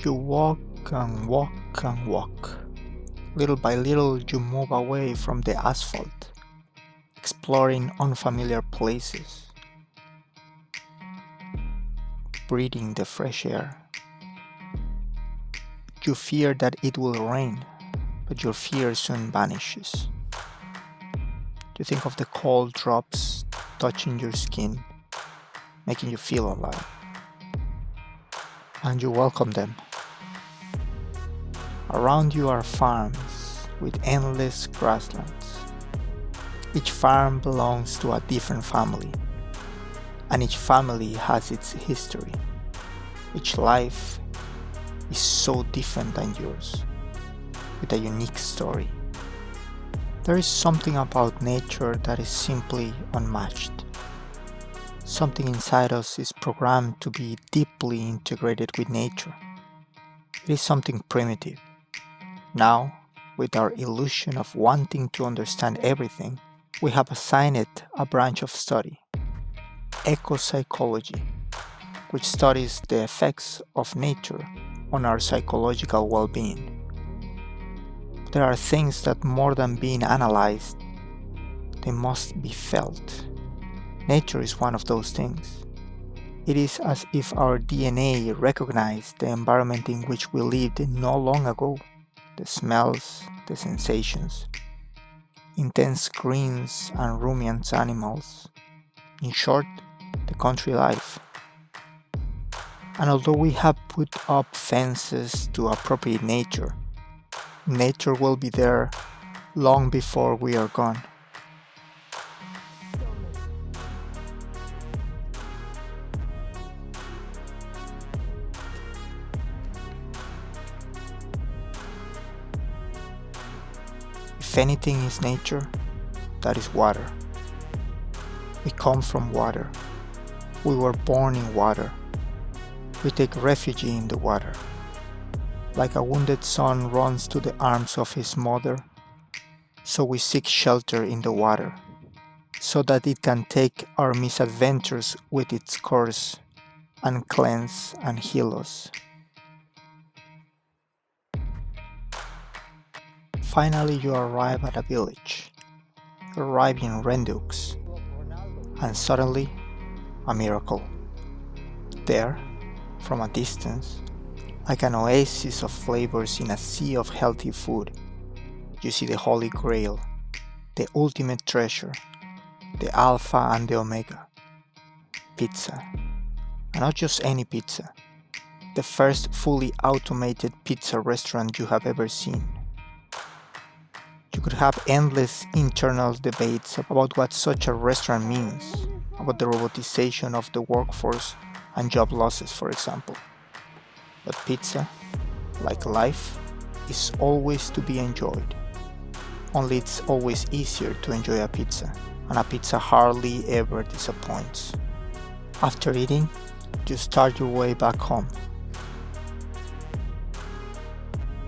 You walk and walk and walk. Little by little you move away from the asphalt, exploring unfamiliar places, breathing the fresh air. You fear that it will rain, but your fear soon vanishes. You think of the cold drops touching your skin, making you feel alive. And you welcome them. Around you are farms with endless grasslands. Each farm belongs to a different family, and each family has its history. Each life is so different than yours, with a unique story. There is something about nature that is simply unmatched. Something inside us is programmed to be deeply integrated with nature. It is something primitive. Now, with our illusion of wanting to understand everything, we have assigned it a branch of study, ecopsychology, which studies the effects of nature on our psychological well-being. There are things that, more than being analyzed, they must be felt. Nature is one of those things. It is as if our DNA recognized the environment in which we lived not long ago. The smells, the sensations, intense greens and ruminant animals. In short, the country life. And although we have put up fences to appropriate nature, nature will be there long before we are gone. If anything is nature, that is water. We come from water. We were born in water. We take refuge in the water. Like a wounded son runs to the arms of his mother, so we seek shelter in the water, so that it can take our misadventures with its course and cleanse and heal us. Finally, you arrive at a village. You arrive in Rendux, and suddenly, a miracle. There, from a distance, like an oasis of flavors in a sea of healthy food, you see the Holy Grail, the ultimate treasure, the Alpha and the Omega, pizza. And not just any pizza, the first fully automated pizza restaurant you have ever seen. You could have endless internal debates about what such a restaurant means, about the robotization of the workforce and job losses, for example. But pizza, like life, is always to be enjoyed. Only it's always easier to enjoy a pizza, and a pizza hardly ever disappoints. After eating, you start your way back home.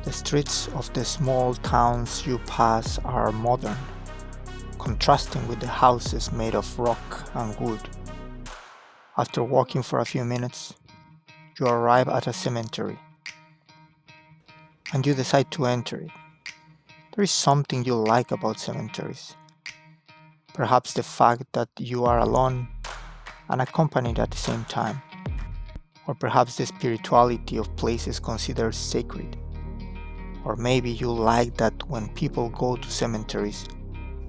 The streets of the small towns you pass are modern, contrasting with the houses made of rock and wood. After walking for a few minutes, you arrive at a cemetery, and you decide to enter it. There is something you like about cemeteries. Perhaps the fact that you are alone and accompanied at the same time, or perhaps the spirituality of places considered sacred. Or maybe you like that when people go to cemeteries,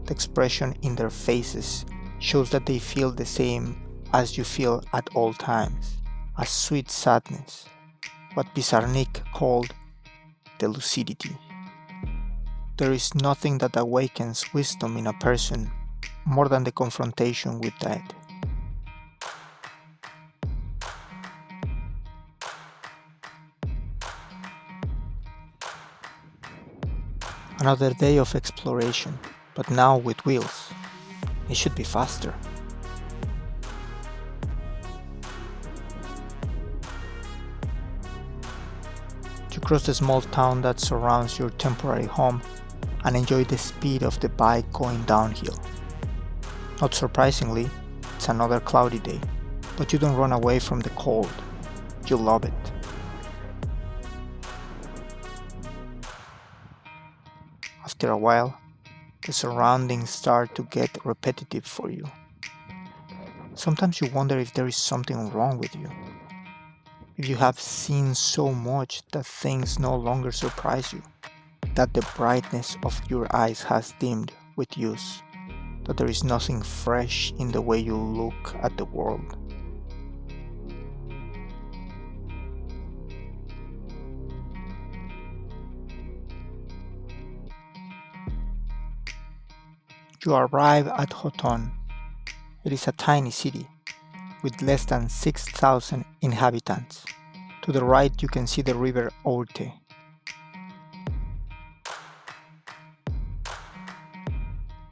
the expression in their faces shows that they feel the same as you feel at all times, a sweet sadness, what Pizarnik called the lucidity. There is nothing that awakens wisdom in a person more than the confrontation with death. Another day of exploration, but now with wheels. It should be faster. You cross the small town that surrounds your temporary home and enjoy the speed of the bike going downhill. Not surprisingly, it's another cloudy day, but you don't run away from the cold. You love it. After a while, the surroundings start to get repetitive for you. Sometimes you wonder if there is something wrong with you. If you have seen so much that things no longer surprise you, that the brightness of your eyes has dimmed with use, that there is nothing fresh in the way you look at the world. You arrive at Hoton. It is a tiny city with less than 6,000 inhabitants. To the right you can see the river Orte.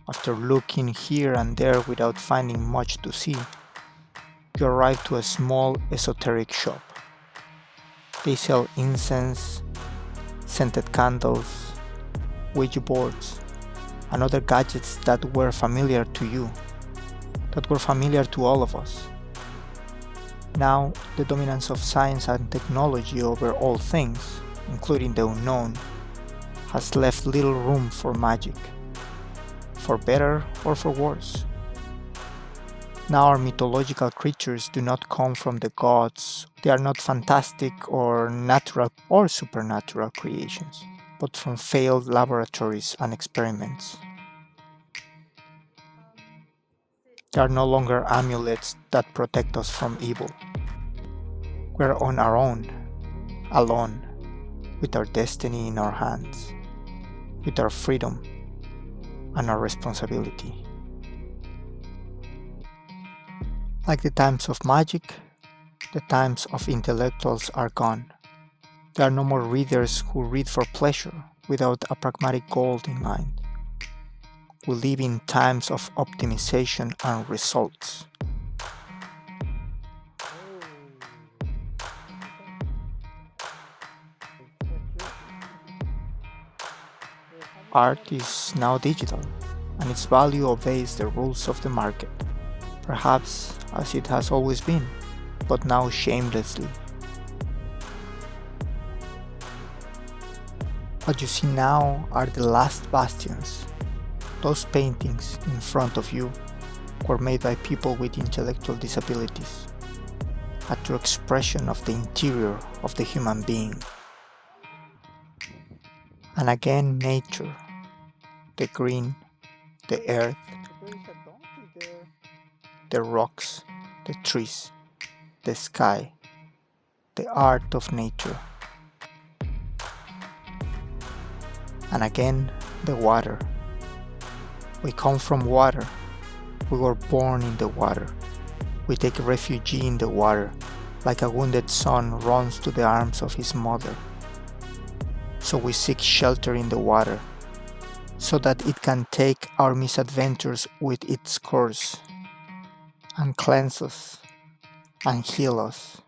After looking here and there without finding much to see, you arrive to a small esoteric shop. They sell incense, scented candles, Ouija boards, and other gadgets that were familiar to you, that were familiar to all of us. Now, the dominance of science and technology over all things, including the unknown, has left little room for magic, for better or for worse. Now our mythological creatures do not come from the gods. They are not fantastic or natural or supernatural creations, but from failed laboratories and experiments. They are no longer amulets that protect us from evil. We're on our own, alone, with our destiny in our hands, with our freedom and our responsibility. Like the times of magic, the times of intellectuals are gone. There are no more readers who read for pleasure without a pragmatic goal in mind. We live in times of optimization and results. Art is now digital, and its value obeys the rules of the market, perhaps as it has always been, but now shamelessly. What you see now are the last bastions. Those paintings in front of you were made by people with intellectual disabilities, a true expression of the interior of the human being. And again, nature, the green, the earth, the rocks, the trees, the sky, the art of nature. And again, the water. We come from water. We were born in the water. We take refuge in the water, like a wounded son runs to the arms of his mother. So we seek shelter in the water, so that it can take our misadventures with its course, and cleanse us, and heal us.